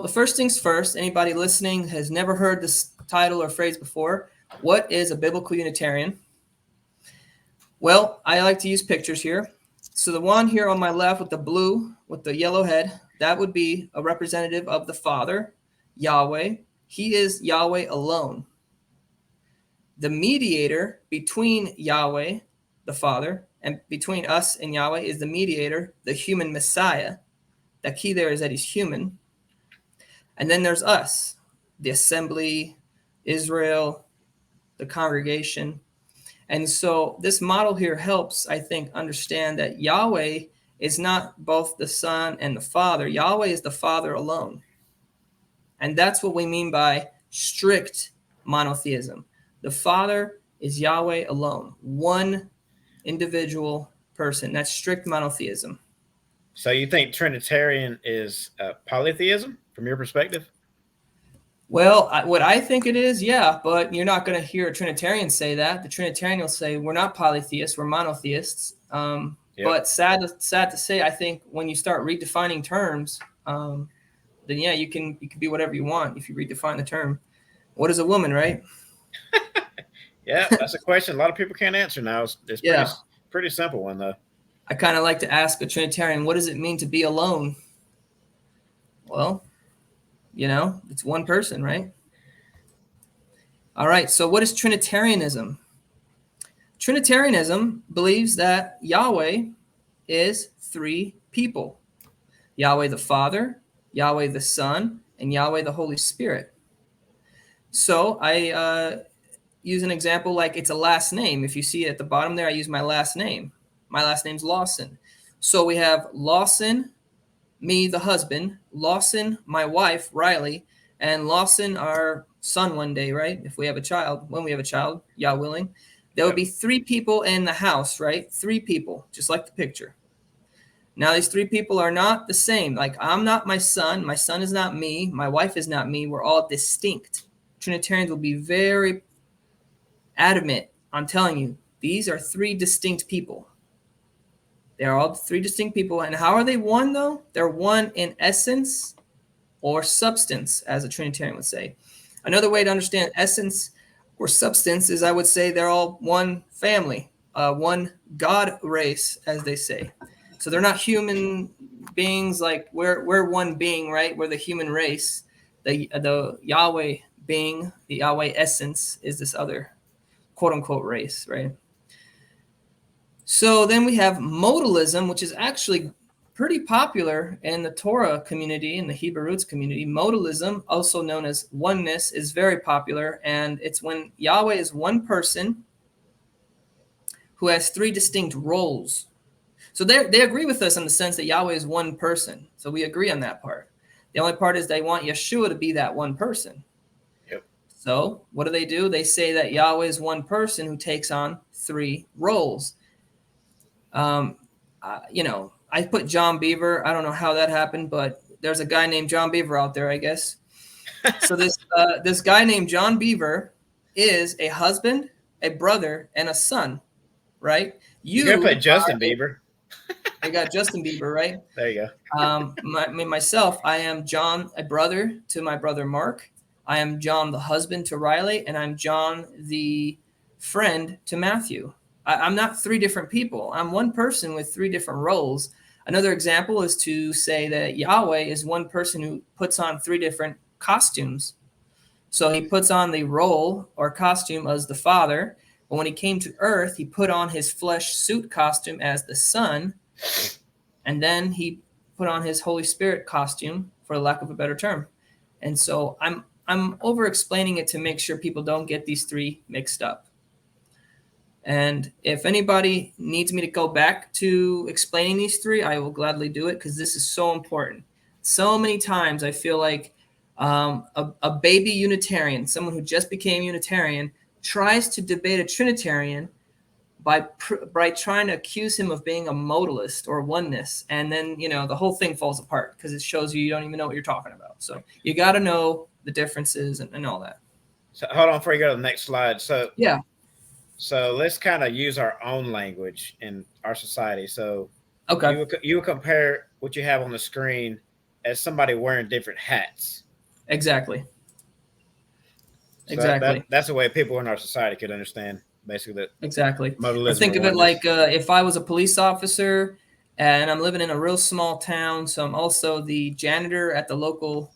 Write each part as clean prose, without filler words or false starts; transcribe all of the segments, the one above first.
the first things first, anybody listening has never heard this title or phrase before. What is a biblical Unitarian? Well, I like to use pictures here. So the one here on my left with the blue, with the yellow head, that would be a representative of the Father, Yahweh. He is Yahweh alone. The mediator between Yahweh, the Father, and between us and Yahweh is the mediator, the human Messiah. The key there is that he's human. And then there's us, the assembly, Israel, the congregation. And so this model here helps, I think, understand that Yahweh is not both the Son and the Father. Yahweh is the Father alone. And that's what we mean by strict monotheism. The Father is Yahweh alone, one individual person. That's strict monotheism. So you think Trinitarian is polytheism from your perspective? Well, what I think it is, yeah, but you're not going to hear a Trinitarian say that. The Trinitarian will say, we're not polytheists, we're monotheists. But sad to say, I think when you start redefining terms, then yeah, you can be whatever you want if you redefine the term. What is a woman, right? Yeah, that's a question a lot of people can't answer now. It's pretty simple one, though. I kind of like to ask a Trinitarian, what does it mean to be alone? Well, it's one person, right? All right, so what is Trinitarianism? Trinitarianism believes that Yahweh is three people. Yahweh the Father, Yahweh the Son, and Yahweh the Holy Spirit. So I use an example like it's a last name. If you see it at the bottom there, I use my last name. My last name's Lawson. So we have Lawson, me, the husband, Lawson, my wife, Riley, and Lawson, our son one day, right? If we have a child, when we have a child, Yah willing, there would be three people in the house, right? Three people, just like the picture. Now, these three people are not the same. Like, I'm not my son is not me, my wife is not me. We're all distinct. Trinitarians will be very adamant on telling you, these are three distinct people. They are all three distinct people. And how are they one, though? They're one in essence or substance, as a Trinitarian would say. Another way to understand essence or substance is, I would say, they're all one family, one God race, as they say. So they're not human beings like we're one being, right? We're the human race. The Yahweh being, the Yahweh essence, is this other quote-unquote race, right? So then we have modalism, which is actually pretty popular in the Torah community, in the Hebrew roots community. Modalism, also known as oneness, is very popular, and it's when Yahweh is one person who has three distinct roles. So they agree with us in the sense that Yahweh is one person. So we agree on that part. The only part is they want Yeshua to be that one person. Yep. So what do? They say that Yahweh is one person who takes on three roles. I put John Beaver. I don't know how that happened, but there's a guy named John Beaver out there, I guess. So this guy named John Beaver is a husband, a brother, and a son, right? You're gonna put Justin Bieber. I got Justin Bieber, right? There you go. Myself, I am John, a brother to my brother Mark. I am John, the husband to Riley, and I'm John, the friend to Matthew. I'm not three different people. I'm one person with three different roles. Another example is to say that Yahweh is one person who puts on three different costumes. So he puts on the role or costume as the Father, but when he came to earth, he put on his flesh suit costume as the Son, and then he put on his Holy Spirit costume, for lack of a better term. And so I'm over-explaining it to make sure people don't get these three mixed up. And if anybody needs me to go back to explaining these three, I will gladly do it because this is so important. So many times I feel like a baby Unitarian, someone who just became Unitarian, tries to debate a Trinitarian by trying to accuse him of being a modalist or oneness. And then, the whole thing falls apart because it shows you don't even know what you're talking about. So you got to know the differences and all that. So hold on before you go to the next slide. So yeah. So let's kind of use our own language in our society. So okay, you would compare what you have on the screen as somebody wearing different hats. Exactly. So Exactly. that's the way people in our society could understand basically that. Exactly. Or Modalism think or of it oneness. like if I was a police officer and I'm living in a real small town, so I'm also the janitor at the local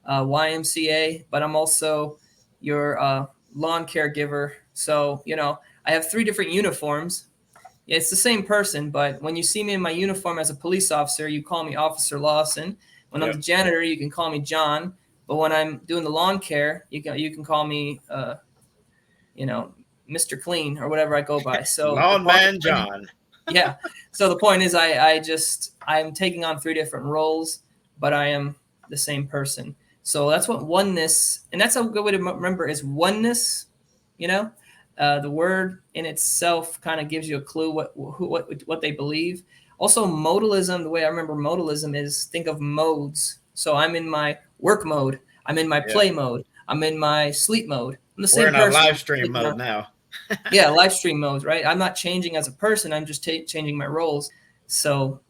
YMCA, but I'm also your lawn caregiver. So, I have 3 different uniforms. It's the same person, but when you see me in my uniform as a police officer, you call me Officer Lawson. When I'm the janitor, you can call me John. But when I'm doing the lawn care, you can call me, Mr. Clean or whatever I go by. So Lawn Man John. yeah. So the point is, I'm taking on 3 different roles, but I am the same person. So that's what oneness, and that's a good way to remember is oneness. The word in itself kind of gives you a clue what they believe. Also, modalism. The way I remember modalism is think of modes. So I'm in my work mode. I'm in my play mode. I'm in my sleep mode. I'm the We're same in our person. live stream mode now. Yeah, live stream modes, right? I'm not changing as a person. I'm just changing my roles. So